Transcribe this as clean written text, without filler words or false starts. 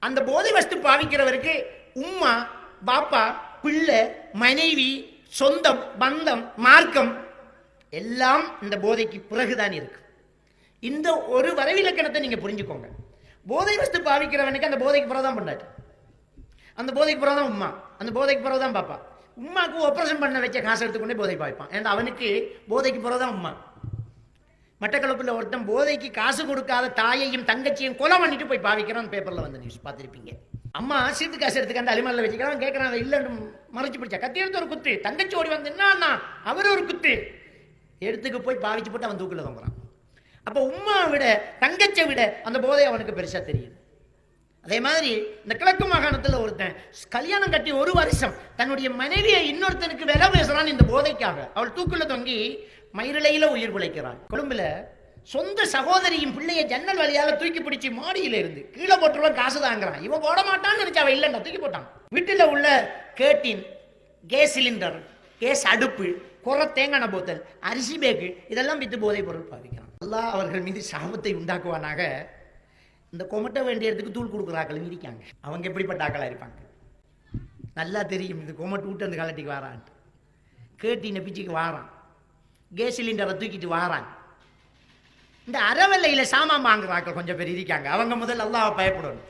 அந்த போதை வஸ்து பாவிக்கிறவருக்கு உம்மா பாப்பா பிள்ளை மனைவி சொந்தம் பந்தம் மார்க்கம் எல்லாம் இந்த போதைக்கு பிறகுதான் இருக்கு. இந்த ஒரு வரவிலக்கணத்தை நீங்க புரிஞ்சுக்கோங்க. போதை வஸ்து பாவிக்கிறவனுக்கு அந்த போதைக்கு பிறகுதான் பண்ணாரு, அந்த போதைக்கு பிறகுதான் உம்மா, அந்த போதைக்கு பிறகுதான் பாப்பா. உம்மாக்கு ஆபரேஷன் பண்ண வச்ச காசு எடுத்துக்கொண்டே போதை பாவிப்பான். ஏன்னா அவனுக்கு போதைக்கு பிறகுதான் உம்மா. மட்டக்களப்பில் ஒருத்தன் போதைக்கு காசு கொடுக்காத தாயையும் தங்கச்சியும் கொலை பண்ணிட்டு போய் பாவிக்கிறான். பேப்பர்ல வந்து நியூஸ் பார்த்துருப்பீங்க. அம்மா சீட்டு காசு எடுத்துக்காண்டு அலிமல்ல வச்சுக்கிறான். கேட்கறான் இல்லைன்னு மறைச்சு பிடிச்சா கத்தி எடுத்து ஒரு குத்து. தங்கச்சி ஓடி வந்து என்ன அவர் ஒரு குத்து எடுத்துக்கு போய் பாவிச்சு போட்டு அவன் தூக்கில் தொங்குறான். அப்ப உம்மா விட தங்கச்சை விட அந்த போதை அவனுக்கு பெருசா தெரியுது. அதே மாதிரி இந்த கிழக்கு மாகாணத்தில் ஒருத்தன் கல்யாணம் கட்டி ஒரு வருஷம் தன்னுடைய மனைவியை இன்னொருத்தனுக்கு விலை பேசுறான் இந்த போதைக்காக. அவள் தூக்குல தொங்கி மயிரிழையில உயிர் பிழைக்கிறான். கொழும்புல சொந்த சகோதரியும் பிள்ளைய ஜன்னல் வழியால தூக்கி பிடிச்சி மாடியில இருந்து கீழே போட்டுருவான், காசு தாங்கிறான். இவன் போட மாட்டான்னு நினைச்சா அவன் இல்லைன்னா தூக்கி போட்டான். வீட்டில் உள்ள கேட்டின், கேஸ் சிலிண்டர், கேஸ் அடுப்பு, குறை தேங்காய் போத்தல், அரிசி பேக்கு இதெல்லாம் வித்து போதை பொருள் பாவிக்கிறான். அல்லாஹ் அவர்கள் மீது சாபத்தை உண்டாக்குவானாக. இந்த கொமட்ட வேண்டிய இடத்துக்கு தூள் கொடுக்குறாக்கள் இருக்காங்க. அவங்க எப்படிப்பட்ட ஆக்களா இருப்பாங்க நல்லா தெரியும். இந்த கொமட்டு விட்டு அந்த கலட்டிக்கு வாரான், கேட்டின பிச்சுக்கு வாரான், கேஸ் சிலிண்டரை தூக்கிட்டு வாரான். இந்த அறவல்லையில சாமான் வாங்குறாக்கள் கொஞ்சம் பேர் இருக்காங்க. அவங்க முதல்ல அல்லாஹ்வை பயப்படணும்.